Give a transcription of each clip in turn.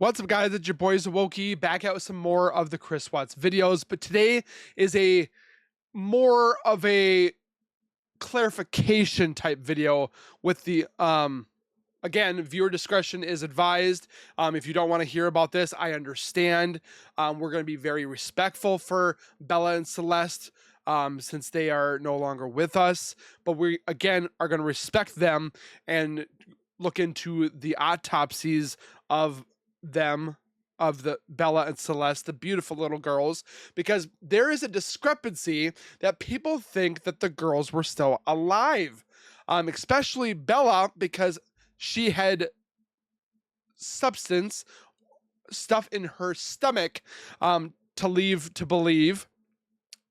What's up, guys? It's your boy Zowoki back out with some more of the Chris Watts videos, but today is a more of a clarification type video with the again, viewer discretion is advised. If you don't want to hear about this, I understand. We're going to be very respectful for Bella and Celeste since they are no longer with us, but we again are going to respect them and look into the autopsies of them, of the Bella and Celeste, the beautiful little girls, because there is a discrepancy that people think that the girls were still alive, especially Bella, because she had substance stuff in her stomach to leave to believe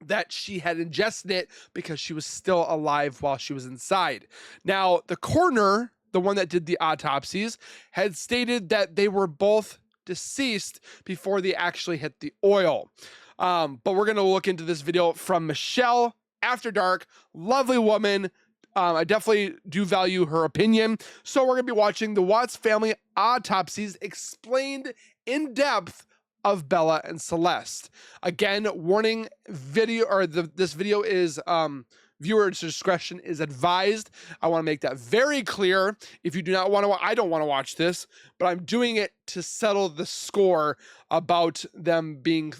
that she had ingested it because she was still alive while she was inside. Now, the coroner, the one that did the autopsies, had stated that they were both deceased before they actually hit the oil. But we're going to look into this video from Michelle After Dark. Lovely woman. I definitely do value her opinion. So we're going to be watching the Watts family autopsies explained in depth of Bella and Celeste. Again, warning, video, or this video is viewer discretion is advised. I want to make that very clear. If you do not want to, I don't want to watch this, but I'm doing it to settle the score about them being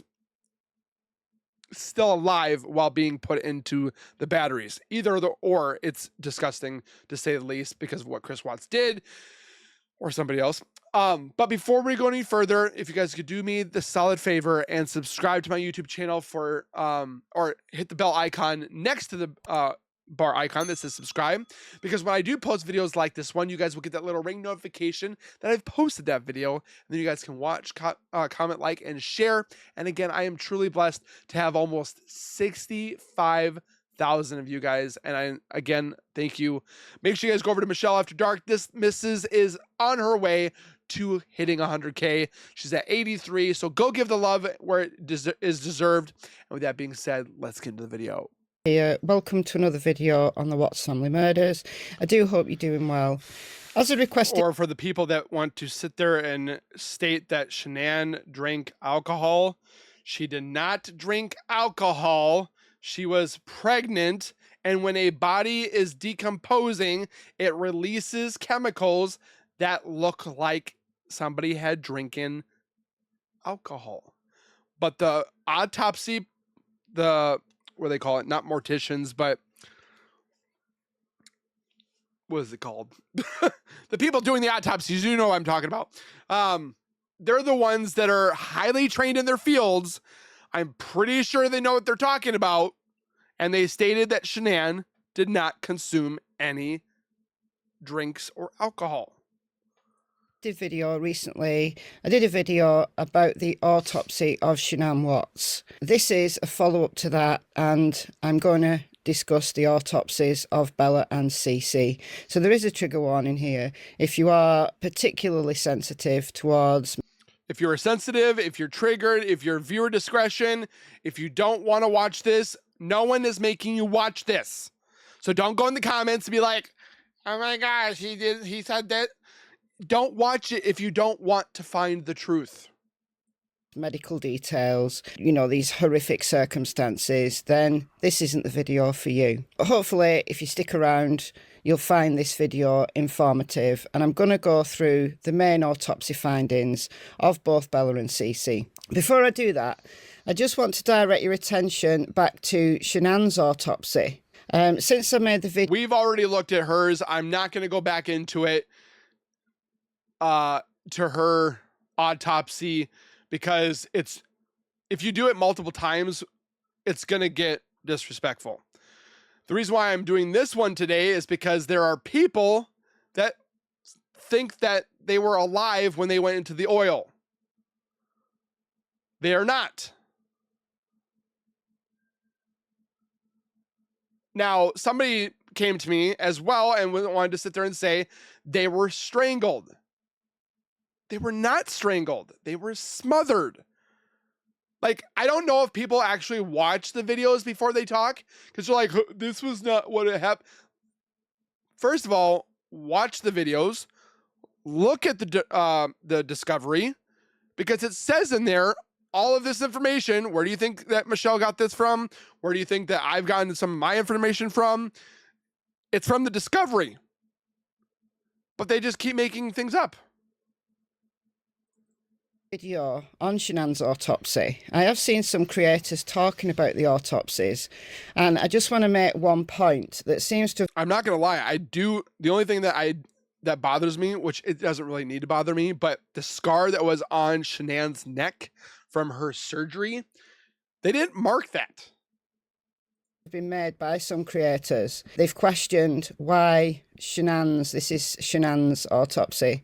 still alive while being put into the batteries. Either or, it's disgusting to say the least because of what Chris Watts did or somebody else. But before we go any further, if you guys could do me the solid favor and subscribe to my YouTube channel for, or hit the bell icon next to the bar icon that says subscribe, because when I do post videos like this one, you guys will get that little ring notification that I've posted that video, and then you guys can watch, comment, like, and share. And again, I am truly blessed to have almost 65,000 of you guys, and I again thank you. Make sure you guys go over to Michelle After Dark. This missus is on her way to hitting 100K. She's at 83, so go give the love where it is deserved. And with that being said, let's get into the video. Welcome to another video on the Watts family murders. I do hope you're doing well. As a request, or for the people that want to sit there and state that Shanann drank alcohol, she did not drink alcohol. She was pregnant, and when a body is decomposing, it releases chemicals that look like somebody had drinking alcohol. But the autopsy, what do they call it? Not morticians, but what is it called? The people doing the autopsies, you know what I'm talking about. They're the ones that are highly trained in their fields. I'm pretty sure they know what they're talking about. And they stated that Shanann did not consume any drinks or alcohol. Video recently, I did a video about the autopsy of Shanann Watts. This is a follow-up to that, and I'm going to discuss the autopsies of Bella and CeCe. So there is a trigger warning here. If you are particularly sensitive towards... If you're sensitive, if you're triggered, if you're viewer discretion, if you don't want to watch this, no one is making you watch this. So don't go in the comments and be like, oh my gosh, he said that. Don't watch it if you don't want to find the truth. Medical details, you know, these horrific circumstances, then this isn't the video for you. But hopefully, if you stick around, you'll find this video informative, and I'm going to go through the main autopsy findings of both Bella and CeCe. Before I do that, I just want to direct your attention back to Shanann's autopsy. Since I made the video... We've already looked at hers. I'm not going to go back into it. To her autopsy, because if you do it multiple times, it's going to get disrespectful. The reason why I'm doing this one today is because there are people that think that they were alive when they went into the oil. They are not. Now, somebody came to me as well and wanted to sit there and say they were strangled. They were not strangled. They were smothered. Like, I don't know if people actually watch the videos before they talk, because they're like, this was not what it happened. First of all, watch the videos, look at the discovery, because it says in there all of this information. Where do you think that Michelle got this from? Where do you think that I've gotten some of my information from? It's from the discovery. But they just keep making things up. Video on Shanann's autopsy. I have seen some creators talking about the autopsies, and I just want to make one point that seems to... I'm not going to lie. I do. The only thing that bothers me, which it doesn't really need to bother me, but the scar that was on Shanann's neck from her surgery, they didn't mark that. Been made by some creators. They've questioned why this is Shanann's autopsy,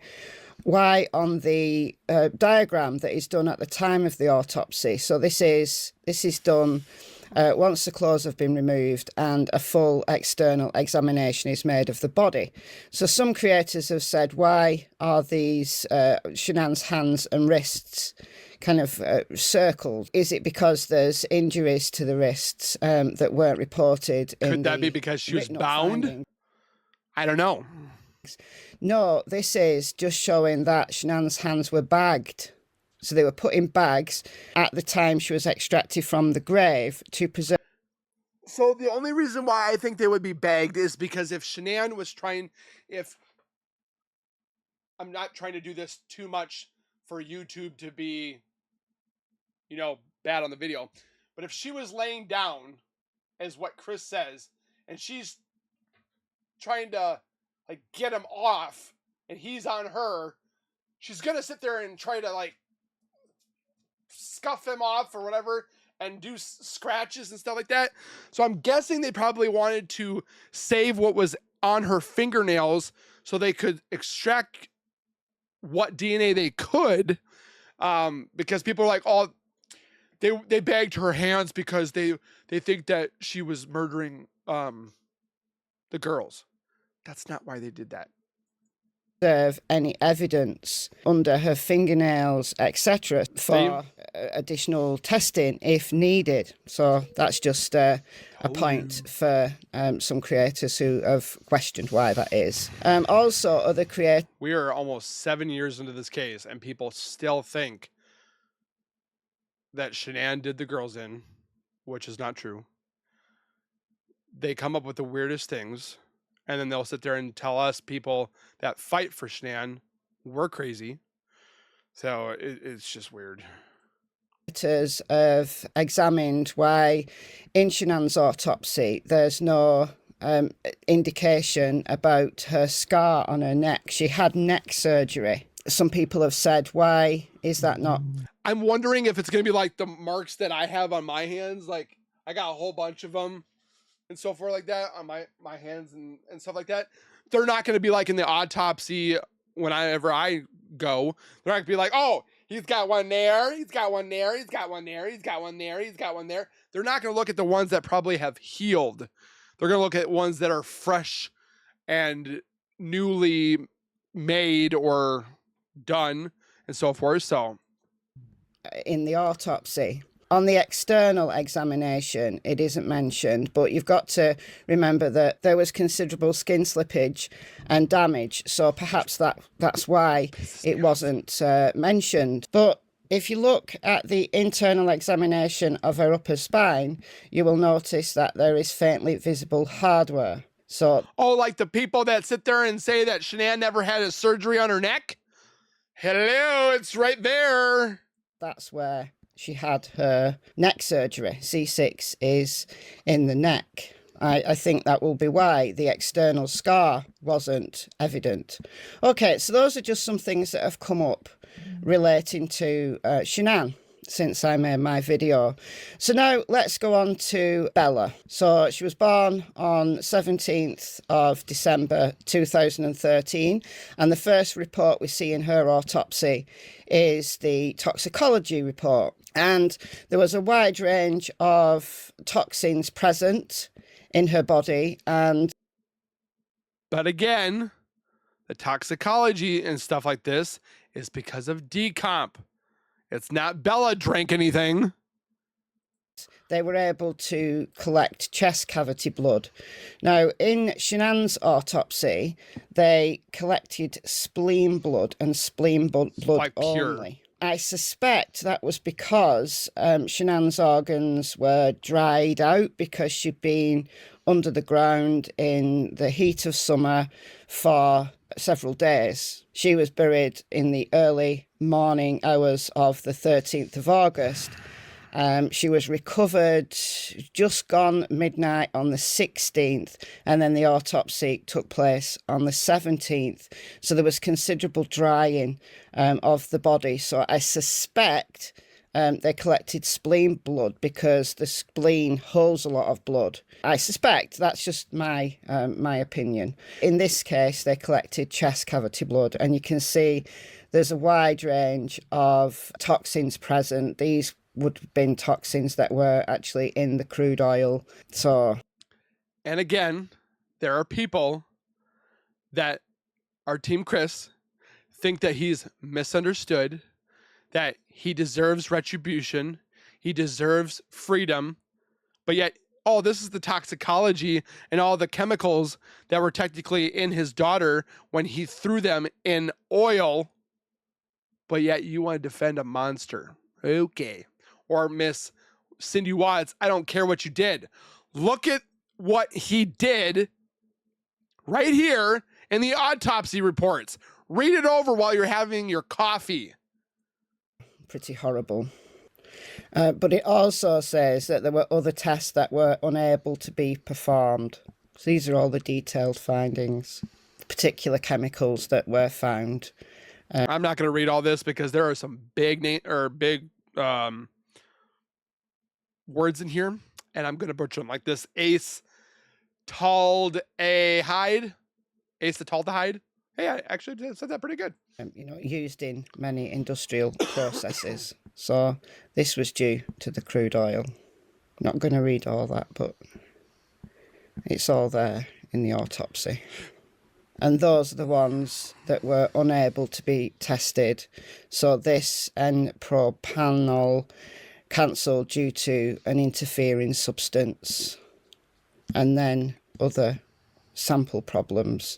why on the diagram that is done at the time of the autopsy. So this is done once the clothes have been removed and a full external examination is made of the body. So some creators have said, why are these Shanann's hands and wrists kind of circled? Is it because there's injuries to the wrists that weren't reported? Could that be because she was bound? Finding? I don't know. No, this is just showing that Shanann's hands were bagged. So they were put in bags at the time she was extracted from the grave to preserve. So the only reason why I think they would be bagged is because if Shanann was I'm not trying to do this too much for YouTube to be, bad on the video, but if she was laying down, as what Chris says, and she's trying to get him off and he's on her, she's gonna sit there and try to scuff him off or whatever and do scratches and stuff like that. So I'm guessing they probably wanted to save what was on her fingernails so they could extract what DNA they could, because people are like, oh, they bagged her hands because they think that she was murdering the girls. That's not why they did that. Preserve any evidence under her fingernails, etc., for additional testing if needed. So that's just a point for some creators who have questioned why that is. Also, other creators... We are almost 7 years into this case, and people still think that Shanann did the girls in, which is not true. They come up with the weirdest things, and then they'll sit there and tell us people that fight for Shanann we're crazy. So it's just weird. Have examined why in Shanann's autopsy there's no indication about her scar on her neck. She had neck surgery. Some people have said, why is that not? I'm wondering if it's going to be like the marks that I have on my hands. Like I got a whole bunch of them and so forth like that on my hands and stuff like that. They're not going to be like in the autopsy whenever I go. They're not going to be like, oh, he's got one there, he's got one there, he's got one there, he's got one there, he's got one there. They're not going to look at the ones that probably have healed. They're going to look at ones that are fresh and newly made or done and so forth. So in the autopsy, on the external examination, it isn't mentioned, but you've got to remember that there was considerable skin slippage and damage. So perhaps that's why it wasn't mentioned. But if you look at the internal examination of her upper spine, you will notice that there is faintly visible hardware. So, oh, like the people that sit there and say that Shanann never had a surgery on her neck? Hello, it's right there. That's where she had her neck surgery. C6 is in the neck. I think that will be why the external scar wasn't evident. Okay, so those are just some things that have come up relating to Shanann since I made my video. So now let's go on to Bella. So she was born on 17th of December 2013, and the first report we see in her autopsy is the toxicology report. And there was a wide range of toxins present in her body. But again, the toxicology and stuff like this is because of decomp. It's not Bella drank anything. They were able to collect chest cavity blood. Now, in Shanann's autopsy, they collected spleen blood and spleen blood like pure. only. I suspect that was because Shanann's organs were dried out because she'd been under the ground in the heat of summer for several days. She was buried in the early morning hours of the 13th of August. She was recovered just gone midnight on the 16th, and then the autopsy took place on the 17th. So there was considerable drying of the body. So I suspect they collected spleen blood because the spleen holds a lot of blood. I suspect, that's just my opinion. In this case, they collected chest cavity blood, and you can see there's a wide range of toxins present. These would have been toxins that were actually in the crude oil. So, and again, there are people that are Team Chris, think that he's misunderstood, that he deserves retribution, he deserves freedom, but yet, oh, this is the toxicology and all the chemicals that were technically in his daughter when he threw them in oil, but yet you want to defend a monster. Okay. Or Miss Cindy Watts, I don't care what you did. Look at what he did right here in the autopsy reports. Read it over while you're having your coffee. Pretty horrible. But it also says that there were other tests that were unable to be performed. So these are all the detailed findings, the particular chemicals that were found. I'm not going to read all this because there are some big words in here, and I'm going to butcher them like this. Acetaldehyde. Acetaldehyde. Hey, I actually said that pretty good. Used in many industrial processes. So this was due to the crude oil. Not going to read all that, but it's all there in the autopsy. And those are the ones that were unable to be tested. So this N-propanol cancelled due to an interfering substance. And then other sample problems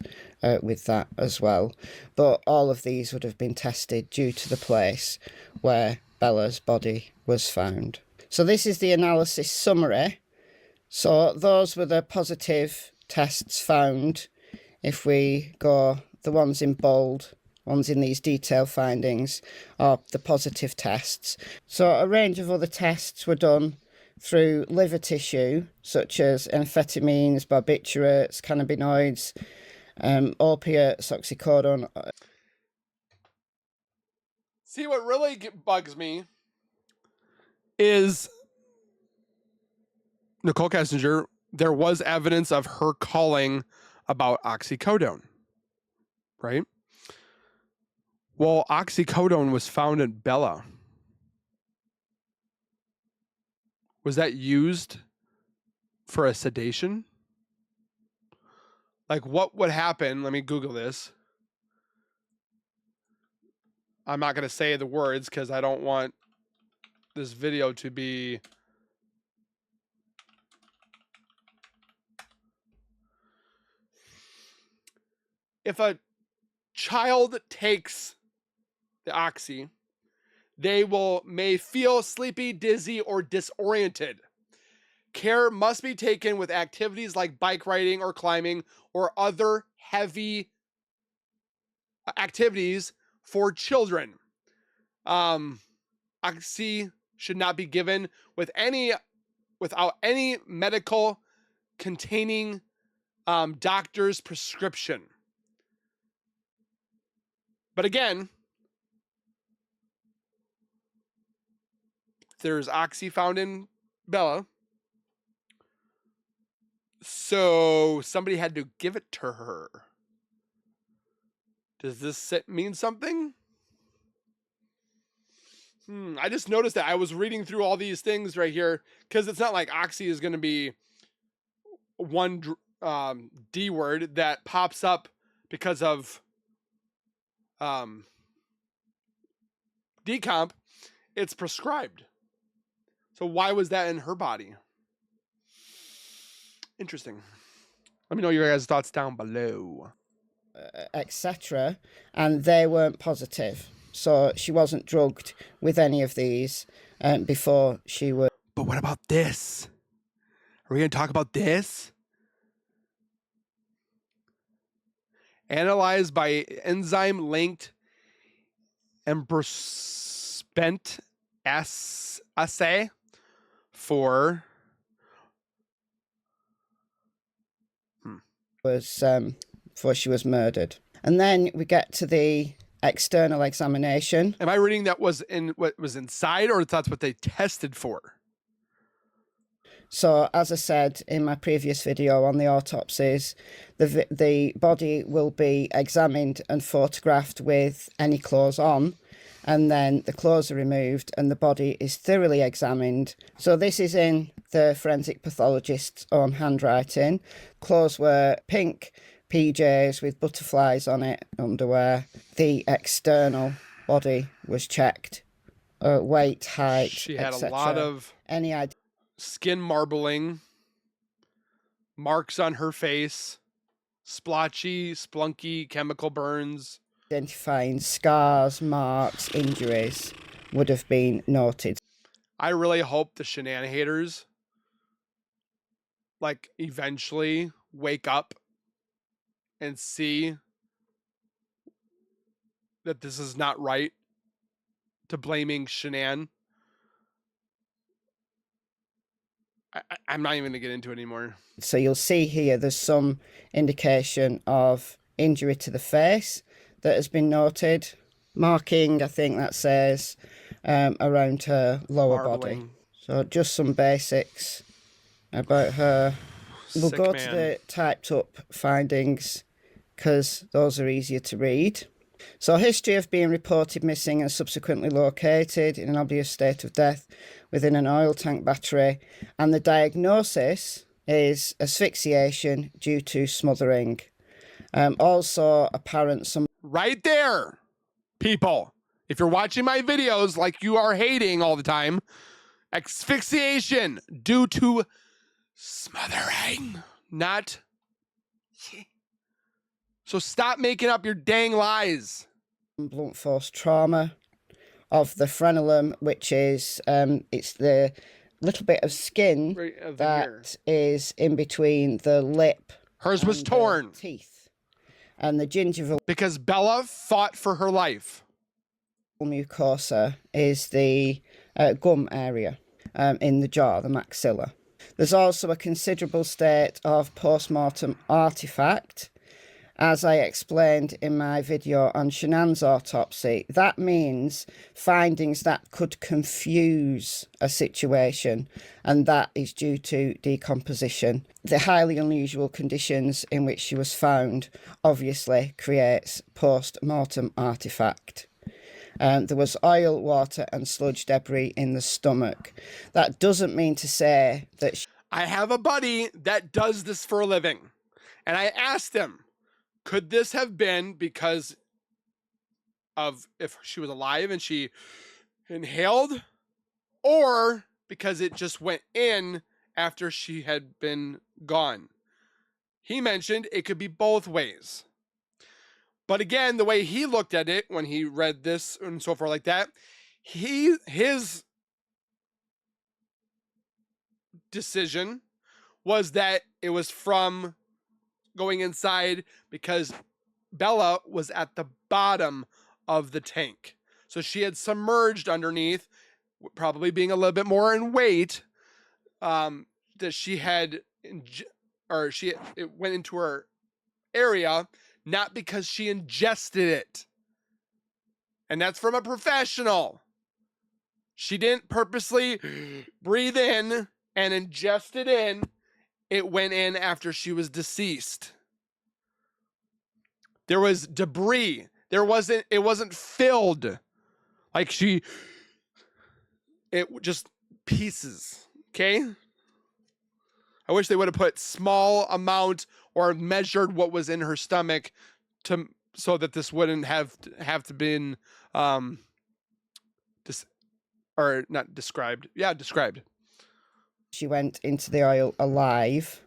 with that as well. But all of these would have been tested due to the place where Bella's body was found. So this is the analysis summary. So those were the positive tests found. If we go, the ones in bold, ones in these detailed findings, are the positive tests. So a range of other tests were done through liver tissue, such as amphetamines, barbiturates, cannabinoids, opiates, oxycodone. See, what really bugs me is Nicholkessinger. There was evidence of her calling about oxycodone, right? Well, oxycodone was found in Bella. Was that used for a sedation? Like, what would happen? Let me Google this. I'm not going to say the words because I don't want this video to be... If a child takes the oxy, they may feel sleepy, dizzy, or disoriented. Care must be taken with activities like bike riding or climbing or other heavy activities for children. Oxy should not be given without any medical containing doctor's prescription. But again, there's oxy found in Bella. So somebody had to give it to her. Does this mean something? I just noticed that I was reading through all these things right here because it's not like oxy is going to be one D word that pops up because of decomp. It's prescribed. So why was that in her body? Interesting. Let me know your guys' thoughts down below. Etc. And they weren't positive. So she wasn't drugged with any of these before she was. But what about this? Are we going to talk about this? Analyzed by enzyme-linked embrospent assay for before she was murdered. And then we get to the external examination. Am I reading that was in what was inside, or that's what they tested for? So, as I said in my previous video on the autopsies, the body will be examined and photographed with any clothes on, and then the clothes are removed and the body is thoroughly examined. So this is in the forensic pathologist's own handwriting. Clothes were pink PJs with butterflies on it, underwear. The external body was checked. Weight, height, She had etc. a lot of any idea. Skin marbling, marks on her face, splotchy, splunky chemical burns. Identifying scars, marks, injuries would have been noted. I really hope the Shanann haters like eventually wake up and see that this is not right to blaming Shanann. I'm not even going to get into it anymore. So you'll see here there's some indication of injury to the face that has been noted. Marking, I think that says around her lower body. So just some basics about her. We'll go to the typed up findings because those are easier to read. So history of being reported missing and subsequently located in an obvious state of death within an oil tank battery, and the diagnosis is asphyxiation due to smothering. Also apparent some... Right there, people. If you're watching my videos like you are hating all the time, asphyxiation due to smothering, not... So stop making up your dang lies. Blunt force trauma of the frenulum, which is it's the little bit of skin that is in between the lip. Hers was torn. Teeth. And the gingival. Because Bella fought for her life. Mucosa is the gum area in the jaw, the maxilla. There's also a considerable state of post-mortem artifact. As I explained in my video on Shanann's autopsy, that means findings that could confuse a situation, and that is due to decomposition. The highly unusual conditions in which she was found obviously creates post-mortem artifact. There was oil, water and sludge debris in the stomach. That doesn't mean to say that... I have a buddy that does this for a living, and I asked him, could this have been because of if she was alive and she inhaled, or because it just went in after she had been gone? He mentioned it could be both ways. But again, the way he looked at it when he read this and so forth like that, his decision was that it was from going inside because Bella was at the bottom of the tank. So she had submerged underneath, probably being a little bit more in weight, that she had, it went into her area, not because she ingested it. And that's from a professional. She didn't purposely breathe in and ingest it in. It went in after she was deceased. There was debris. It wasn't filled. Like it just pieces. Okay? I wish they would have put small amount or measured what was in her stomach so that this wouldn't have to been described. Yeah, described. She went into the oil alive,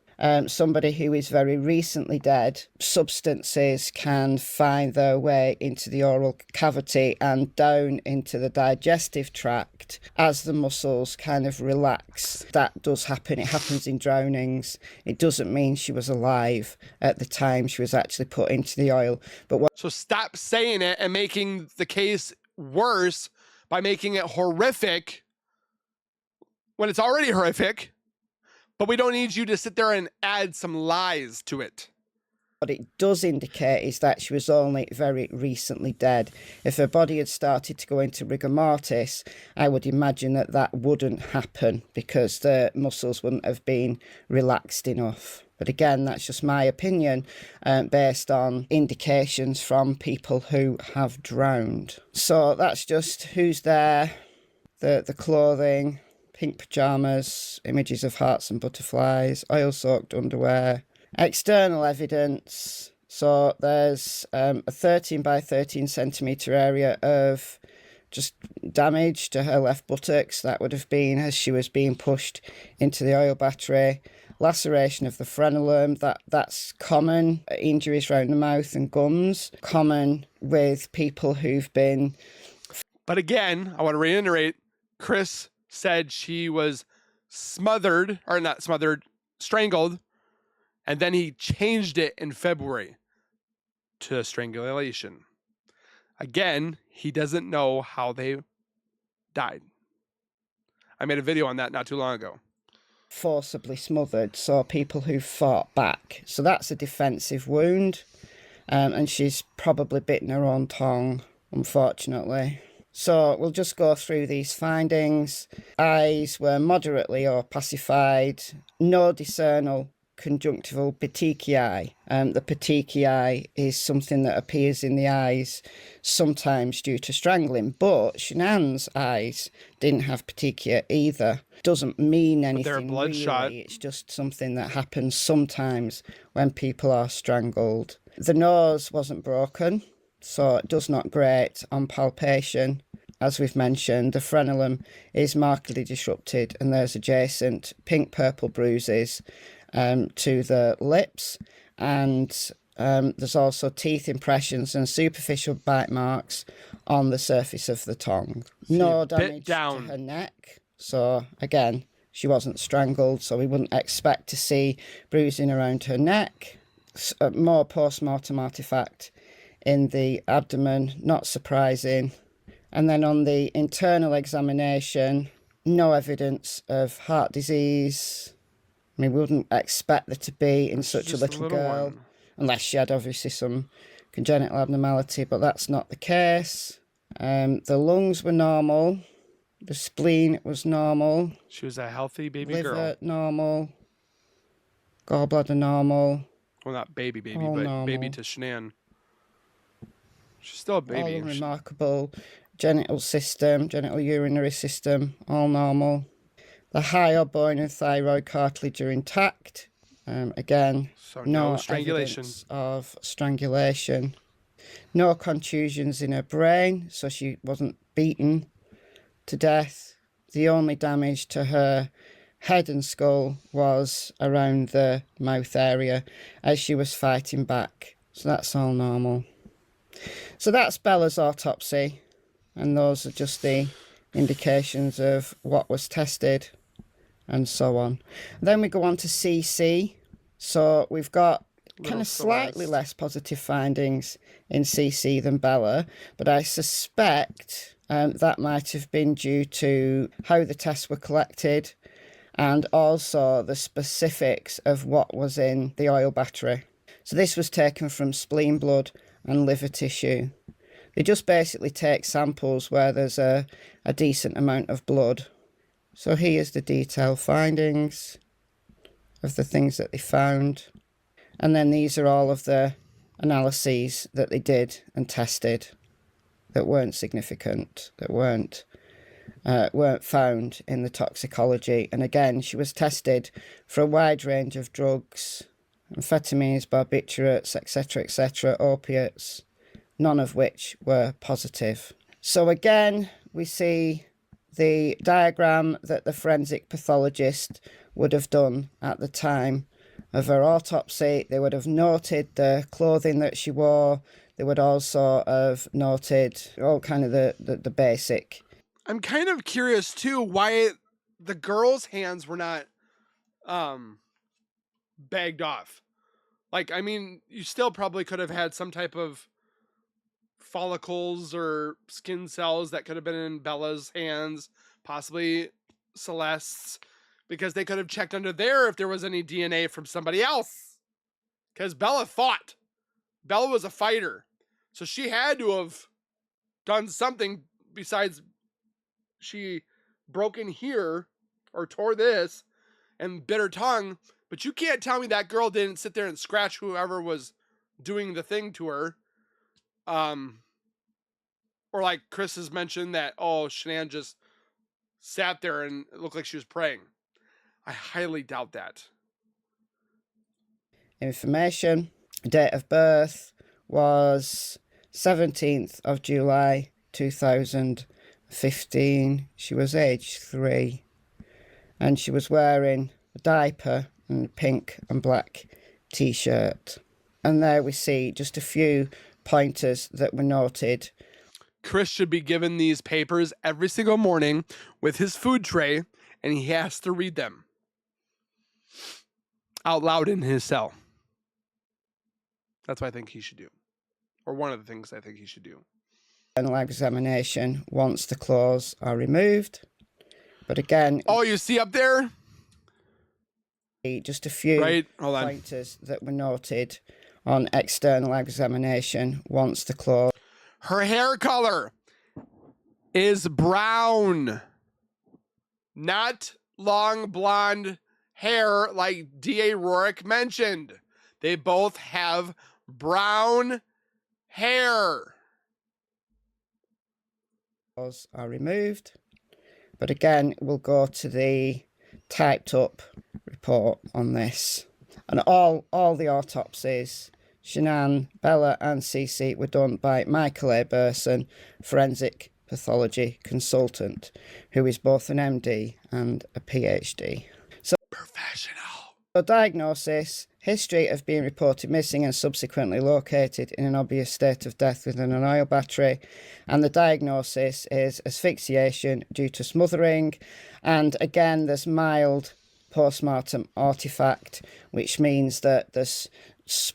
somebody who is very recently dead, substances can find their way into the oral cavity and down into the digestive tract as the muscles kind of relax. That does happen. It happens in drownings. It doesn't mean she was alive at the time she was actually put into the oil. But So stop saying it and making the case worse by making it horrific when it's already horrific. But we don't need you to sit there and add some lies to it. what it does indicate is that she was only very recently dead. If her body had started to go into rigor mortis, I would imagine that that wouldn't happen because the muscles wouldn't have been relaxed enough. But again, that's just my opinion based on indications from people who have drowned. So that's just who's there, the clothing, pink pyjamas, images of hearts and butterflies, oil-soaked underwear. External evidence. So there's a 13 by 13 centimetre area of just damage to her left buttocks. That would have been as she was being pushed into the oil battery. Laceration of the frenulum, that's common. Injuries around the mouth and gums, common with people who've been... But again, I want to reiterate, Chris said she was smothered, or not smothered, strangled, and then he changed it in February to strangulation. Again, he doesn't know how they died. I made a video on that not too long ago. Forcibly smothered, so people who fought back. So that's a defensive wound, and she's probably bitten her own tongue, unfortunately. So we'll just go through these findings. Eyes were moderately opacified, no discernible conjunctival petechiae. The petechiae is something that appears in the eyes sometimes due to strangling, but Shanann's eyes didn't have petechia either. Doesn't mean anything. They're bloodshot. Really. It's just something that happens sometimes when people are strangled. The nose wasn't broken, so it does not grate on palpation. As we've mentioned, the frenulum is markedly disrupted and there's adjacent pink-purple bruises to the lips, and there's also teeth impressions and superficial bite marks on the surface of the tongue. No damage to her neck, so again, she wasn't strangled, so we wouldn't expect to see bruising around her neck. More post-mortem artifact in the abdomen, not surprising. And then on the internal examination, no evidence of heart disease. I mean, we wouldn't expect there to be in such a little girl, unless she had obviously some congenital abnormality, but that's not the case. The lungs were normal. The spleen was normal. She was a healthy baby Liver, girl. normal. Gallbladder, normal. Well, not baby, All but normal. baby to Shanann. She's still a baby. All unremarkable. Genital system, genital urinary system, all normal. The hyoid and thyroid cartilage are intact. Again, So no strangulation. evidence of strangulation. No contusions in her brain, so she wasn't beaten to death. The only damage to her head and skull was around the mouth area as she was fighting back. So that's all normal. So that's Bella's autopsy, and those are just the indications of what was tested and so on. Then we go on to CeCe. So we've got kind of slightly less positive findings in CeCe than Bella, but I suspect that might have been due to how the tests were collected and also the specifics of what was in the oil battery. So this was taken from spleen blood and liver tissue. They just basically take samples where there's a decent amount of blood. So here's the detailed findings of the things that they found. And then these are all of the analyses that they did and tested that weren't significant, that weren't found in the toxicology. And again, she was tested for a wide range of drugs, amphetamines, barbiturates, etc., opiates, none of which were positive. So again, we see the diagram that the forensic pathologist would have done at the time of her autopsy. They would have noted the clothing that she wore. They would also have noted all kind of the basic. I'm kind of curious too why the girl's hands were not bagged off. Like, I mean, you still probably could have had some type of follicles or skin cells that could have been in Bella's hands, possibly Celeste's, because they could have checked under there if there was any DNA from somebody else. Because Bella fought. Bella was a fighter. So she had to have done something besides she broke in here or tore this and bit her tongue. But you can't tell me that girl didn't sit there and scratch whoever was doing the thing to her. Or like Chris has mentioned that, oh, Shanann just sat there and it looked like she was praying. I highly doubt that. Information. Date of birth was 17th of July 2015. She was age 3 and she was wearing a diaper and a pink and black t-shirt. And there we see just a few pointers that were noted. Chris should be given these papers every single morning with his food tray, and he has to read them out loud in his cell. That's what I think he should do. Or one of the things I think he should do. External examination once the claws are removed. But again... Oh, you see up there? Just a few pointers that were noted on external examination once the claws... Her hair color is brown. Not long blonde hair like D.A. Rourke mentioned. They both have brown hair. Are removed. But again, we'll go to the typed up report on this. And all the autopsies, Shanann, Bella and CeCe, were done by Michael A. Burson, forensic pathology consultant, who is both an MD and a PhD. So, professional. So diagnosis, history of being reported missing and subsequently located in an obvious state of death within an oil battery. And the diagnosis is asphyxiation due to smothering. And again, there's mild postmortem artifact, which means that there's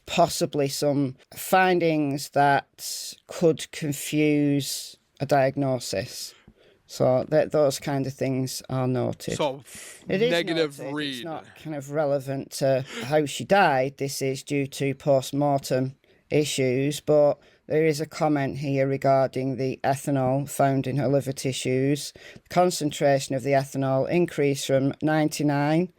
possibly some findings that could confuse a diagnosis. So that those kind of things are noted. So it is negative noted. read. It's not kind of relevant to how she died. This is due to post-mortem issues, but there is a comment here regarding the ethanol found in her liver tissues. The concentration of the ethanol increased from 99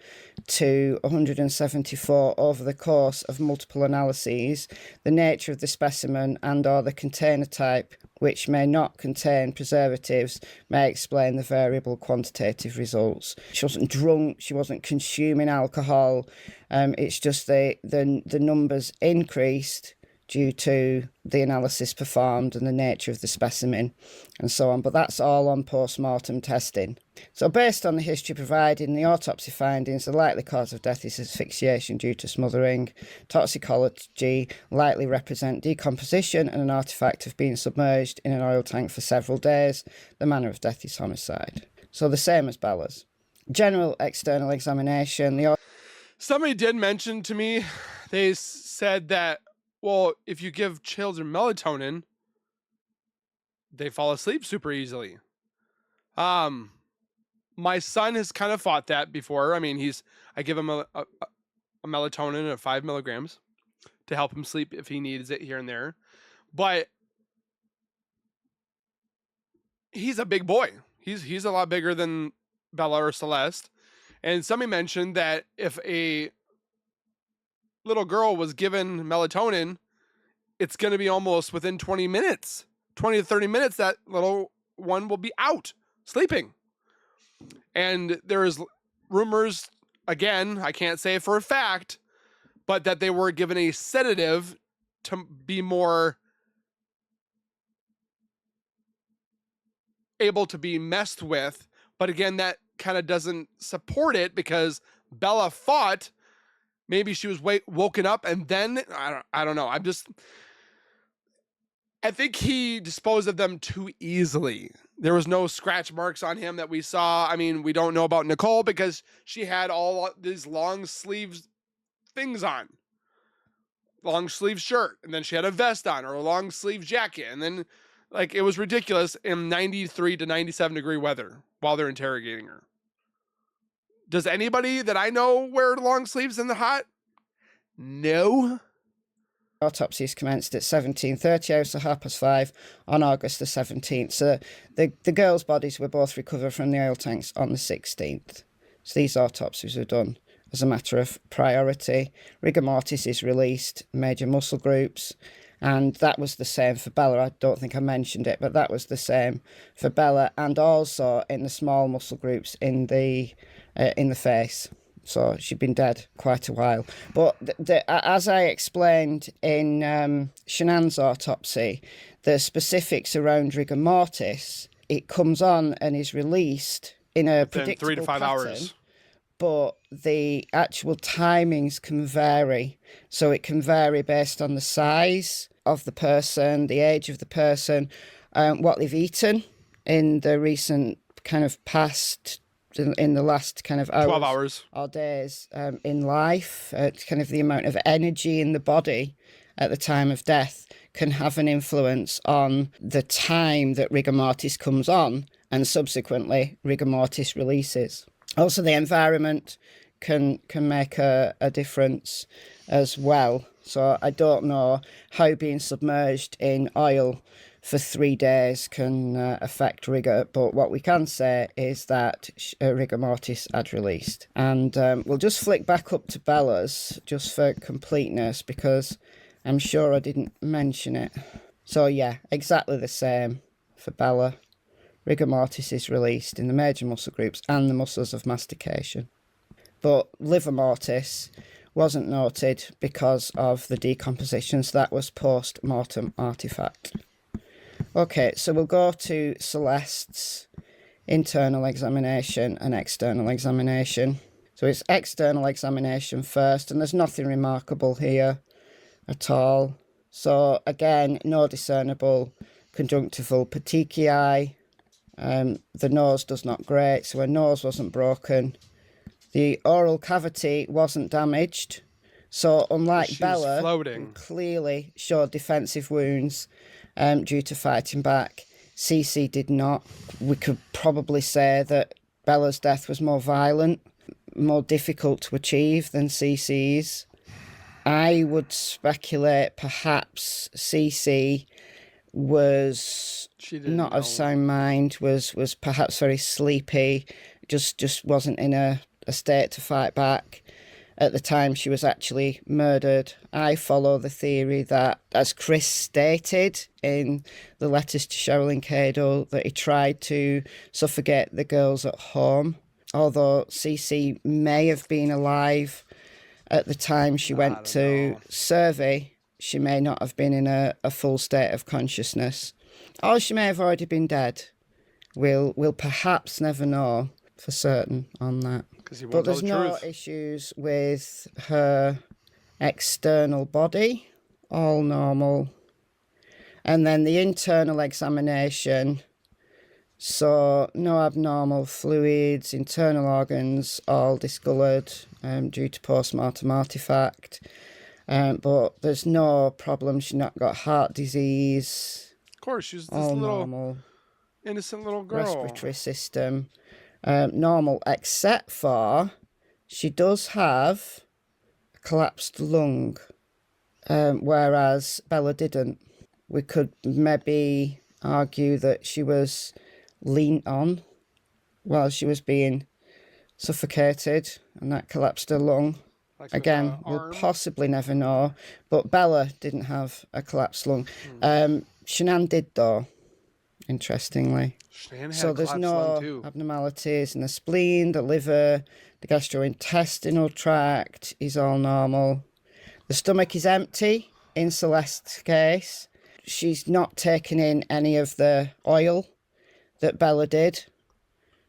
to 174 over the course of multiple analyses. The nature of the specimen and or the container type, which may not contain preservatives, may explain the variable quantitative results. She wasn't drunk, she wasn't consuming alcohol. It's just the numbers increased due to the analysis performed and the nature of the specimen and so on. But that's all on post-mortem testing. So based on the history provided in the autopsy findings, the likely cause of death is asphyxiation due to smothering. Toxicology likely represent decomposition and an artifact of being submerged in an oil tank for several days. The manner of death is homicide. So the same as Bella's. General external examination. Somebody did mention to me, they said that, well, if you give children melatonin, they fall asleep super easily. My son has kind of fought that before. I mean, I give him a melatonin of 5 milligrams to help him sleep if he needs it here and there. But he's a big boy. He's a lot bigger than Bella or Celeste. And somebody mentioned that if a little girl was given melatonin, it's going to be almost within 20 minutes, 20 to 30 minutes, that little one will be out sleeping. And there is rumors, again, I can't say for a fact, but that they were given a sedative to be more able to be messed with. But again, that kind of doesn't support it because Bella fought Maybe she was woken up and then I don't know. I think he disposed of them too easily. There was no scratch marks on him that we saw. I mean, we don't know about Nicole because she had all these long sleeves things on. Long sleeve shirt, and then she had a vest on or a long sleeve jacket, and then like it was ridiculous in 93 to 97 degree weather while they're interrogating her. Does anybody that I know wear long sleeves in the hot? No. Autopsies commenced at 17:30 hours to 5:30 on August the 17th. So the girls' bodies were both recovered from the oil tanks on the 16th. So these autopsies were done as a matter of priority. Rigor mortis is released, major muscle groups, and that was the same for Bella. I don't think I mentioned it, but that was the same for Bella, and also in the small muscle groups in the face. So she'd been dead quite a while. But as I explained in Shanann's autopsy, the specifics around rigor mortis, it comes on and is released in a predictable 3 to 5 pattern, hours. but the actual timings can vary. So it can vary based on the size of the person, the age of the person, what they've eaten in the recent kind of past, in the last kind of hours, 12 hours or days in life, kind of the amount of energy in the body at the time of death can have an influence on the time that rigor mortis comes on and subsequently rigor mortis releases. Also, the environment can make a difference as well. So I don't know how being submerged in oil for 3 days can affect rigor, but what we can say is that rigor mortis had released. And we'll just flick back up to Bella's just for completeness, because I'm sure I didn't mention it. So yeah, exactly the same for Bella. Rigor mortis is released in the major muscle groups and the muscles of mastication. But liver mortis wasn't noted because of the decomposition, so that was post-mortem artifact. Okay, so we'll go to Celeste's internal examination and external examination. So it's external examination first, and there's nothing remarkable here at all. So again, no discernible conjunctival petechiae. The nose does not grate, so her nose wasn't broken. The oral cavity wasn't damaged. So unlike Bella, who clearly showed defensive wounds due to fighting back, CeCe did not. We could probably say that Bella's death was more violent, more difficult to achieve than CeCe's. I would speculate perhaps CeCe was not of sound mind, was perhaps very sleepy, just wasn't in a state to fight back at the time she was actually murdered. I follow the theory that, as Chris stated in the letters to Sherilyn Cadle, that he tried to suffocate the girls at home. Although CeCe may have been alive at the time she went to survey, she may not have been in a full state of consciousness. Or she may have already been dead. We'll perhaps never know for certain on that. But there's no issues with her external body, all normal. And then the internal examination, so no abnormal fluids, internal organs all discoloured due to post-mortem artifact. But there's no problem, she's not got heart disease. Of course, she's this all little normal. Innocent little girl. Respiratory system. Normal, except for she does have a collapsed lung, whereas Bella didn't. We could maybe argue that she was leaned on while she was being suffocated, and that collapsed her lung. Like again, we'll possibly never know, but Bella didn't have a collapsed lung. Shanann did, though, interestingly. So there's no abnormalities in the spleen, the liver, the gastrointestinal tract is all normal. The stomach is empty in Celeste's case. She's not taken in any of the oil that Bella did.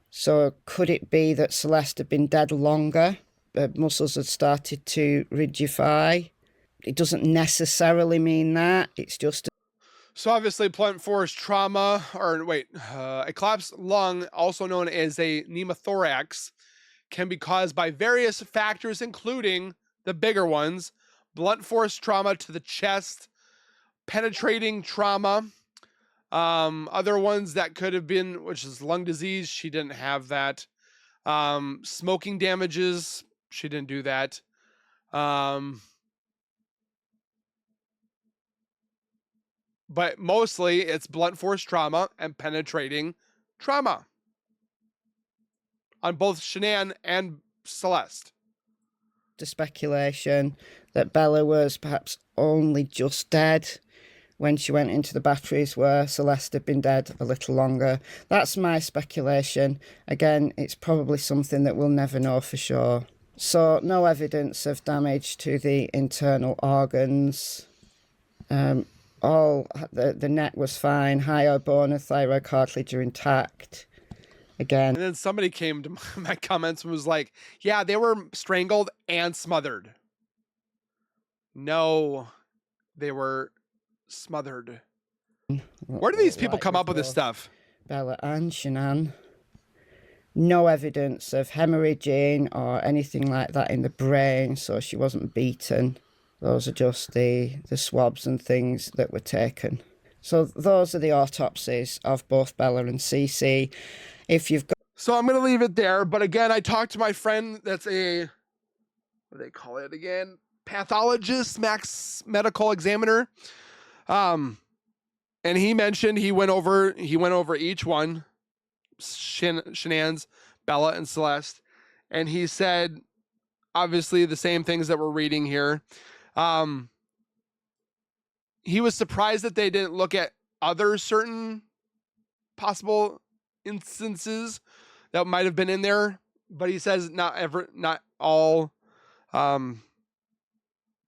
So could it be that Celeste had been dead longer muscles had started to rigidify. It doesn't necessarily mean that. It's just So obviously blunt force trauma, or wait, a collapsed lung, also known as a pneumothorax, can be caused by various factors, including the bigger ones: blunt force trauma to the chest, penetrating trauma. Other ones that could have been, which is lung disease, she didn't have that. Smoking damages, she didn't do that. But mostly it's blunt force trauma and penetrating trauma on both Shanann and Celeste. the speculation that Bella was perhaps only just dead when she went into the batteries, where Celeste had been dead a little longer. That's my speculation. Again, it's probably something that we'll never know for sure. So no evidence of damage to the internal organs. All the neck was fine. Hyoid bone and thyroid cartilage are intact. Again. And then somebody came to my comments and was like, yeah, they were strangled and smothered. No, they were smothered. Where do these people come up with this stuff? Bella and Shanann. No evidence of hemorrhaging or anything like that in the brain, so she wasn't beaten. Those are just the swabs and things that were taken. So those are the autopsies of both Bella and CeCe. If you've got... So I'm going to leave it there. But again, I talked to my friend that's a, what do they call it again? Pathologist, max medical examiner. And he mentioned he went over each one, Shanann's, Bella, and Celeste. And he said, obviously, the same things that we're reading here. He was surprised that they didn't look at other certain possible instances that might have been in there, but he says not all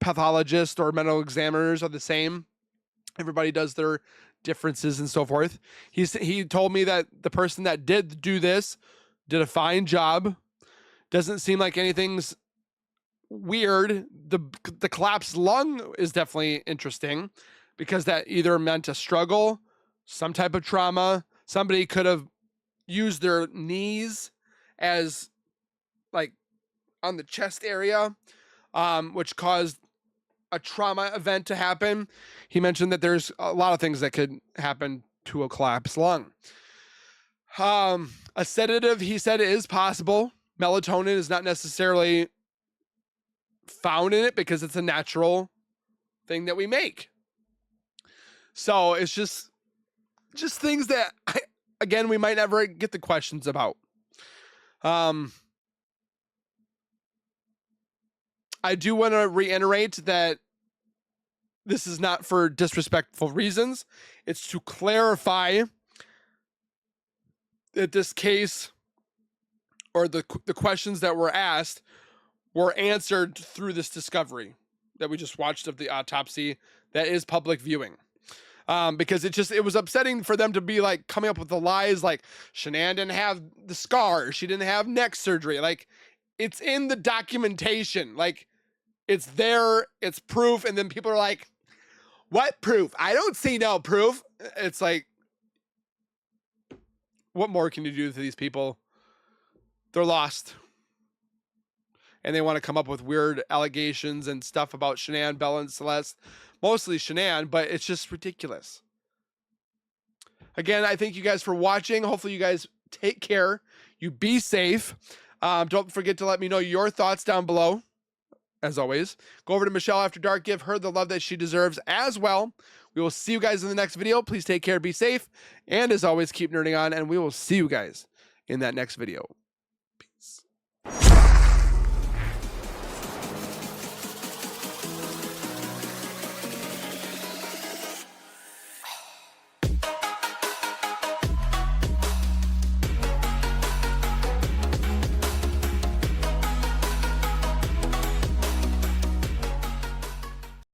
pathologists or medical examiners are the same. Everybody does their differences and so forth. He told me that the person that did do this did a fine job. Doesn't seem like anything's weird. The collapsed lung is definitely interesting, because that either meant a struggle, some type of trauma. Somebody could have used their knees as like on the chest area, which caused a trauma event to happen. He mentioned that there's a lot of things that could happen to a collapsed lung. A sedative, he said, is possible. Melatonin is not necessarily found in it because it's a natural thing that we make. So it's just things that again, we might never get the questions about. I do want to reiterate that this is not for disrespectful reasons. It's to clarify that this case, or the questions that were asked, were answered through this discovery that we just watched of the autopsy that is public viewing. Because it was upsetting for them to be like coming up with the lies, like Shanann didn't have the scar, she didn't have neck surgery. Like, it's in the documentation, like it's there, it's proof. And then people are like, what proof? I don't see no proof. It's like, what more can you do to these people? They're lost. And they want to come up with weird allegations and stuff about Shanann, Bella, and Celeste. Mostly Shanann, but it's just ridiculous. Again, I thank you guys for watching. Hopefully you guys take care. You be safe. Don't forget to let me know your thoughts down below. As always, go over to Michelle After Dark. Give her the love that she deserves as well. We will see you guys in the next video. Please take care, be safe, and as always, keep nerding on, and we will see you guys in that next video.